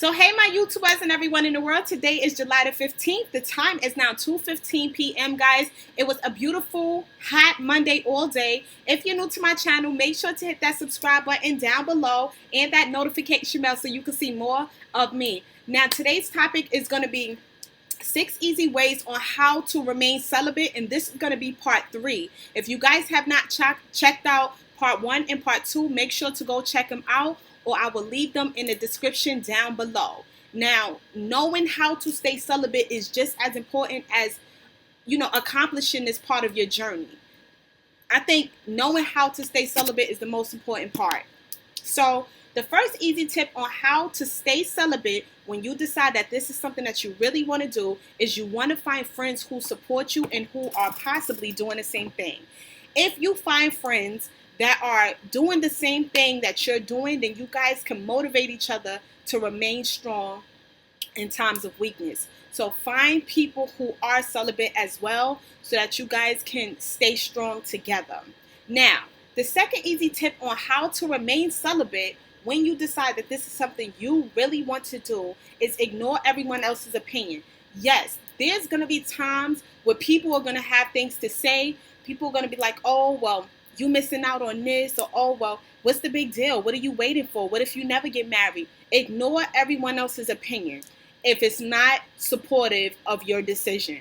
So hey my YouTubers and everyone in the world, today is July the 15th. The time is now 2:15 p.m. guys. It was a beautiful, hot Monday all day. If you're new to my channel, make sure to hit that subscribe button down below and that notification bell so you can see more of me. Now today's topic is going to be 6 easy ways on how to remain celibate, and this is going to be part 3. If you guys have not checked out part 1 and part 2, make sure to go check them out, or I will leave them in the description down below. Now, knowing how to stay celibate is just as important as, accomplishing this part of your journey. I think knowing how to stay celibate is the most important part. So, the first easy tip on how to stay celibate when you decide that this is something that you really want to do is you want to find friends who support you and who are possibly doing the same thing. If you find friends that are doing the same thing that you're doing, then you guys can motivate each other to remain strong in times of weakness. So find people who are celibate as well so that you guys can stay strong together. Now, the second easy tip on how to remain celibate when you decide that this is something you really want to do is ignore everyone else's opinion. Yes, there's going to be times where people are going to have things to say. People are going to be like, oh, well, you missing out on this, or oh, well, what's the big deal? What are you waiting for? What if you never get married? Ignore everyone else's opinion if it's not supportive of your decision.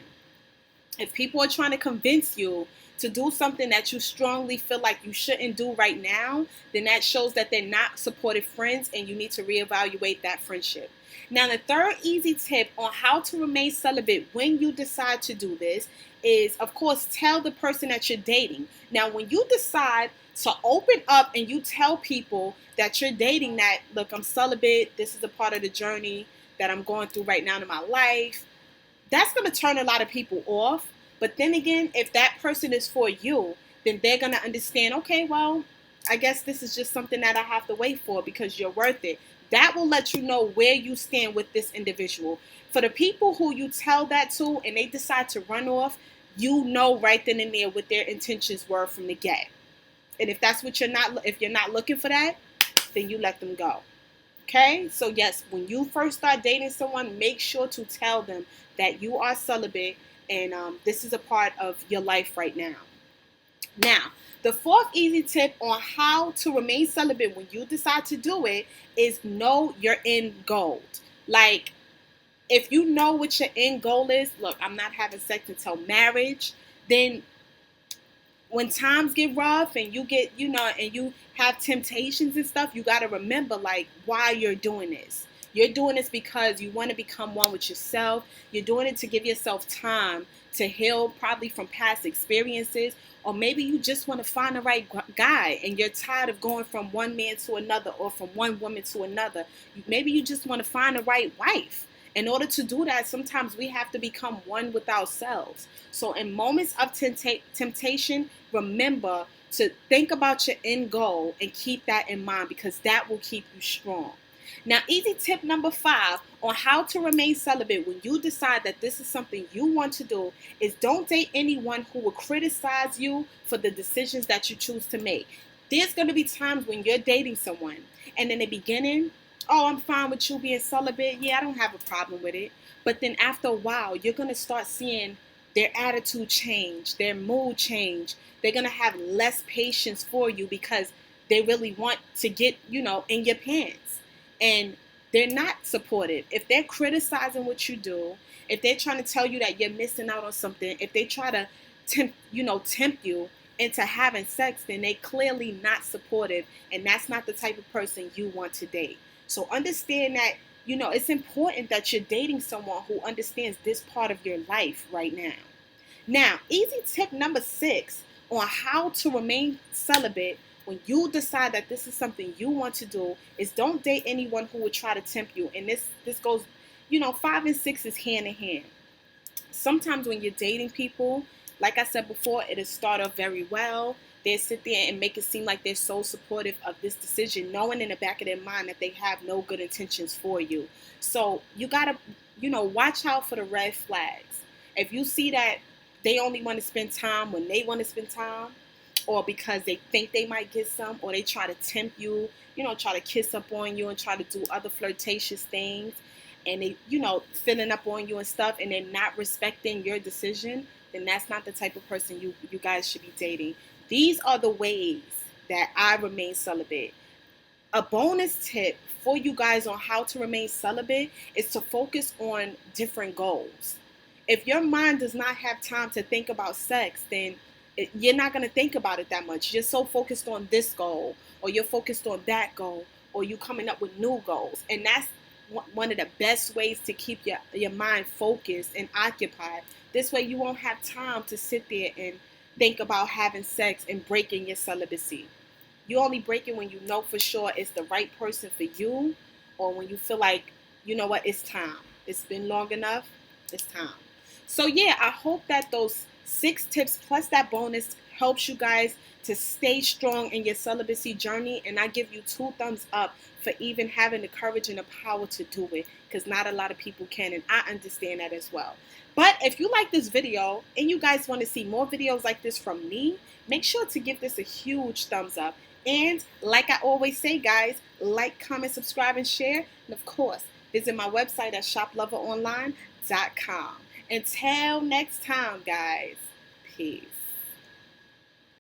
If people are trying to convince you to do something that you strongly feel like you shouldn't do right now, then that shows that they're not supportive friends and you need to reevaluate that friendship. Now, the third easy tip on how to remain celibate when you decide to do this is, of course, tell the person that you're dating. Now, when you decide to open up and you tell people that you're dating that, look, I'm celibate, this is a part of the journey that I'm going through right now in my life, that's going to turn a lot of people off. But then again, if that person is for you, then they're going to understand, okay, well, I guess this is just something that I have to wait for because you're worth it. That will let you know where you stand with this individual. For the people who you tell that to and they decide to run off, you know right then and there what their intentions were from the get. And if that's what if you're not looking for that, then you let them go. Okay? So yes, when you first start dating someone, make sure to tell them that you are celibate and this is a part of your life right now. Now, the fourth easy tip on how to remain celibate when you decide to do it is know your end goal. Like, if you know what your end goal is, look, I'm not having sex until marriage, then when times get rough and you get, and you have temptations and stuff, you got to remember, like, why you're doing this. You're doing this because you want to become one with yourself. You're doing it to give yourself time to heal probably from past experiences. Or maybe you just want to find the right guy and you're tired of going from one man to another or from one woman to another. Maybe you just want to find the right wife. In order to do that, sometimes we have to become one with ourselves. So in moments of temptation, remember to think about your end goal and keep that in mind because that will keep you strong. Now, easy tip number 5 on how to remain celibate when you decide that this is something you want to do is don't date anyone who will criticize you for the decisions that you choose to make. There's going to be times when you're dating someone and in the beginning, oh, I'm fine with you being celibate. Yeah, I don't have a problem with it. But then after a while, you're going to start seeing their attitude change, their mood change. They're going to have less patience for you because they really want to get, in your pants. And they're not supportive. If they're criticizing what you do, if they're trying to tell you that you're missing out on something, if they try to tempt you into having sex, then they clearly not supportive. And that's not the type of person you want to date. So understand that, it's important that you're dating someone who understands this part of your life right now. Now, easy tip number 6 on how to remain celibate when you decide that this is something you want to do is don't date anyone who would try to tempt you. And this goes, 5 and 6 is hand in hand. Sometimes when you're dating people, like I said before, it'll start off very well. They sit there and make it seem like they're so supportive of this decision, knowing in the back of their mind that they have no good intentions for you. So you gotta, watch out for the red flags. If you see that they only want to spend time when they want to spend time, or because they think they might get some, or they try to tempt you, try to kiss up on you and try to do other flirtatious things, and they, filling up on you and stuff, and they're not respecting your decision, then that's not the type of person you guys should be dating. These are the ways that I remain celibate. A bonus tip for you guys on how to remain celibate is to focus on different goals. If your mind does not have time to think about sex, then you're not going to think about it that much. You're so focused on this goal, or you're focused on that goal, or you coming up with new goals. And that's one of the best ways to keep your mind focused and occupied. This way you won't have time to sit there and think about having sex and breaking your celibacy. You only break it when you know for sure it's the right person for you, or when you feel like, you know what, it's time. It's been long enough. It's time. So yeah, I hope that those 6 tips plus that bonus helps you guys to stay strong in your celibacy journey. And I give you 2 thumbs up for even having the courage and the power to do it, because not a lot of people can, and I understand that as well. But if you like this video and you guys want to see more videos like this from me, make sure to give this a huge thumbs up. And like I always say, guys, like, comment, subscribe, and share. And of course, visit my website at shoploveronline.com. Until next time, guys, peace.